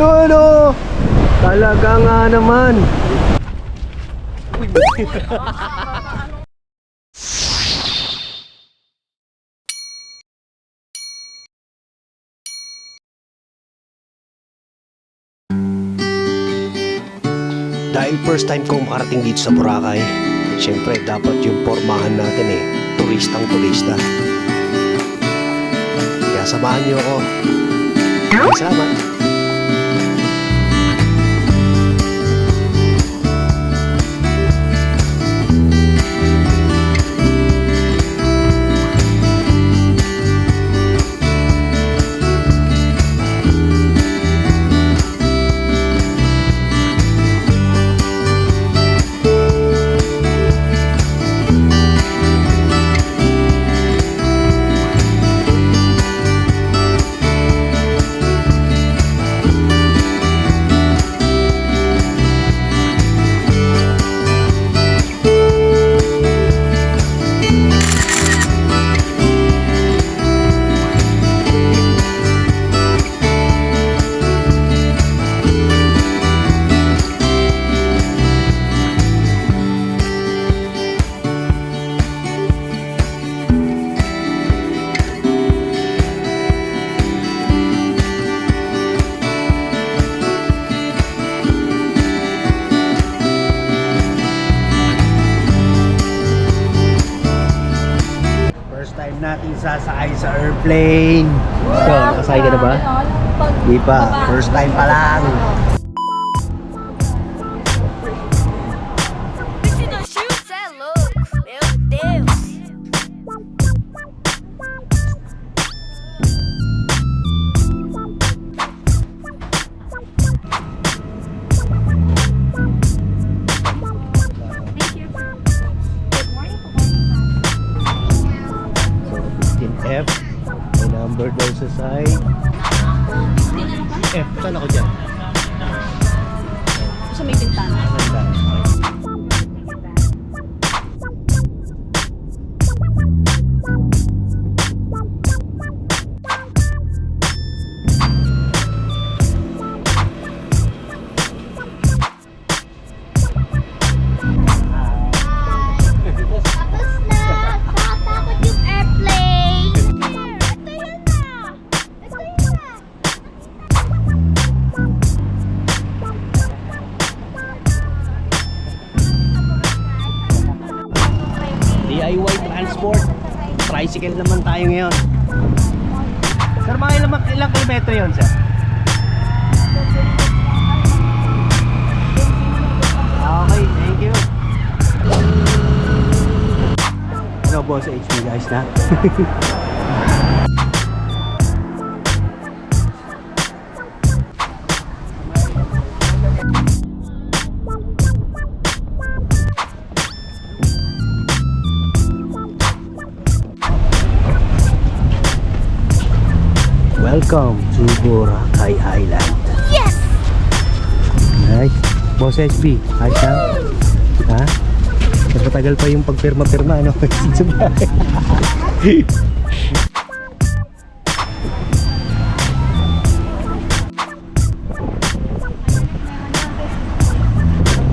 Yun o! Talaga nga naman. Dahil first time kong makarating dito sa Boracay, syempre dapat yung pormahan natin turistang turista. Kaya samahan niyo ako. Sama. Natin sasakay sa airplane. Ito, nakasakay ka na ba? Di pa, first time pa lang. F, may number daw sa side. F, saan ako dyan? Sa may bintana. DIY transport. Tricycle naman tayo ngayon. Sir, mga ilang kilometro yun, sir? Okay, thank you. Ano po sa HP guys na? Welcome to Boracay Island. Yes! Nice. Boss SB, ayos na? Ha? Mas matagal pa yung pagpirma-pirma, ano?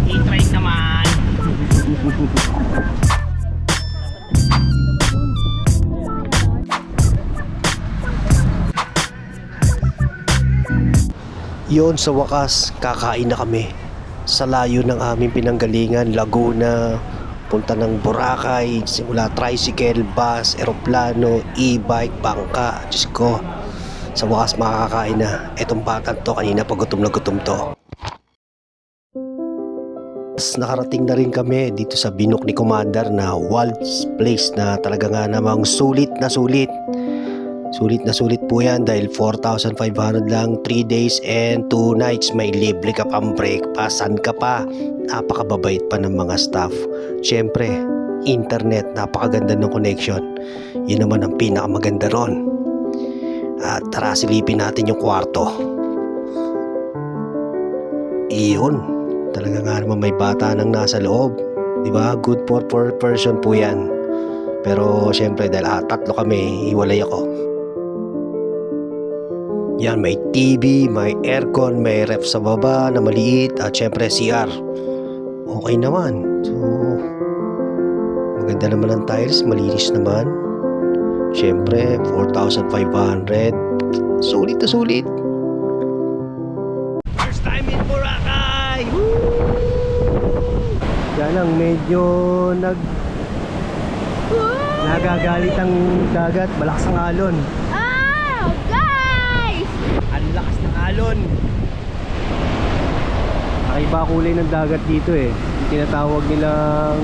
I-try naman. Yun, sa wakas, kakain na kami sa layo ng aming pinanggalingan, Laguna, punta ng Boracay, simula tricycle, bus, eroplano, e-bike, bangka. Diyos ko, sa wakas makakakain na. Etong batang to, kanina pa gutom na gutom to. Nakarating na rin kami dito sa Binok ni Commander na Wild's Place na talaga nga namang sulit na sulit. Sulit na sulit po yan dahil 4,500 lang, 3 days and 2 nights. May libre ka pang breakfast, saan ka pa? Napakababait pa ng mga staff. Siyempre, internet, napakaganda ng connection. Yun naman ang pinakamaganda ron. At tara, silipin natin yung kwarto. Iyon, talaga nga naman may bata nang nasa loob. Diba? Good for per person po yan. Pero siyempre dahil tatlo kami, hiwalay ako. Yan, may TV, may aircon, may ref sa baba na maliit at syempre CR. Okay naman. So, maganda naman ang tiles, malinis naman. Syempre, 4,500. Sulit na sulit. First time in Boracay! Yan lang, medyo nagagalit ang dagat, malakas ang alon. Oh, guys! Ang lakas ng alon. Kakaiba kulay ng dagat dito eh. Tinatawag nilang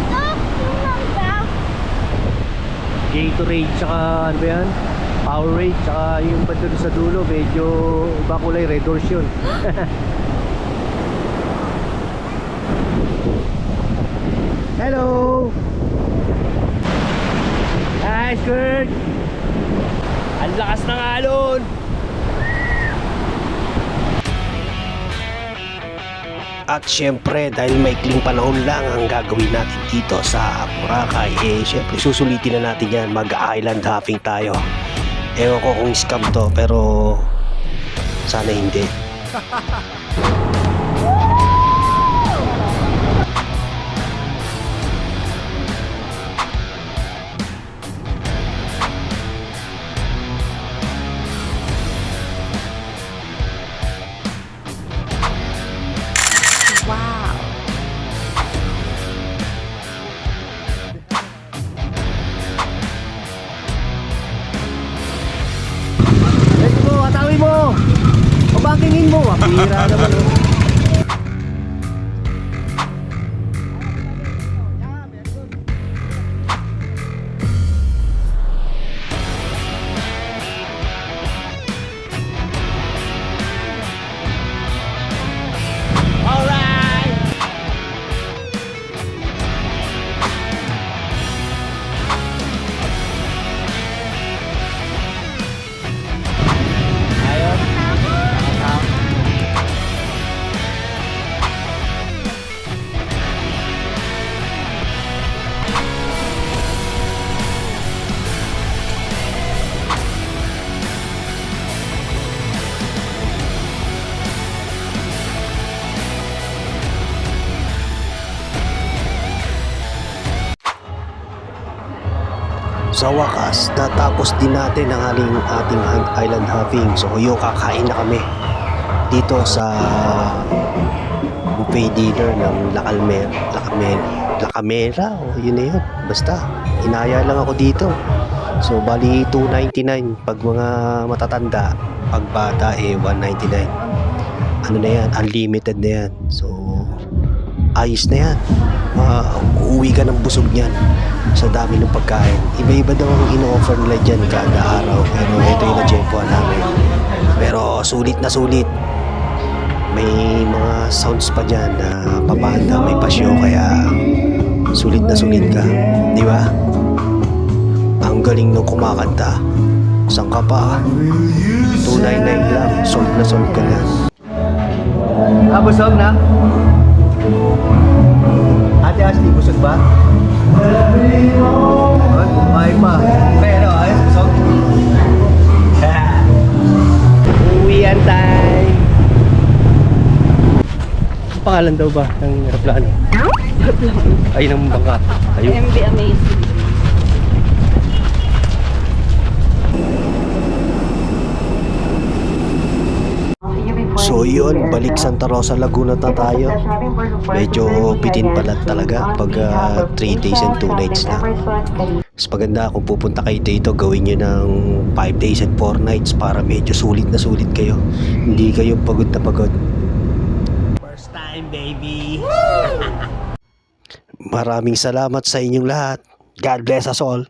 Stop! Yung mangga! Gatorade tsaka ano ba yan? Powerade tsaka yung pa doon sa dulo medyo iba kulay, red horse yun. Hello! Hi, Skirt! Ang lakas ng alon! At syempre dahil maikling panahon lang ang gagawin natin dito sa Boracay, eh syempre susulitin na natin yan, mag-island hopping tayo. Ewan ko kung scam to pero sana hindi. Wow! Let's go, atawi mo! Pabakingin mo, pira naman. Sa wakas, natapos din natin ang ating island hopping. So yung kakain na kami dito sa buffet dinner ng La Camera, o yun na yun. Basta, inaya lang ako dito. So bali $299 pag mga matatanda, pag bata eh $199. Ano na yan, unlimited na yan. So ayos na yan. Uuwi ka ng busog niyan sa dami ng pagkain. Iba-iba daw ang ino-offer nila dyan kada araw. Pero ito yung na-checkpoan namin. Pero sulit na sulit. May mga sounds pa dyan na papanda, may pasyo. Kaya sulit na sulit ka. Di ba? Ang galing nung kumakanta. Saan ka pa? $299 lang. Solve na solve ka na. Busog na? Ate Ashley, busog ba? Kumain pa. Pero ayos, busog. Uwian time. Ang pangalan daw ba ng aeroplano? Ay, ng bangka. Ayun. MV Amazing. So yun, balik Santa Rosa, Laguna na tayo. Medyo bitin pala talaga pag 3 days and 2 nights lang. Mas maganda kung pupunta kayo dito, gawin nyo ng 5 days and 4 nights para medyo sulit na sulit kayo. Hindi kayo pagod na pagod. First time, baby! Maraming salamat sa inyong lahat. God bless us all.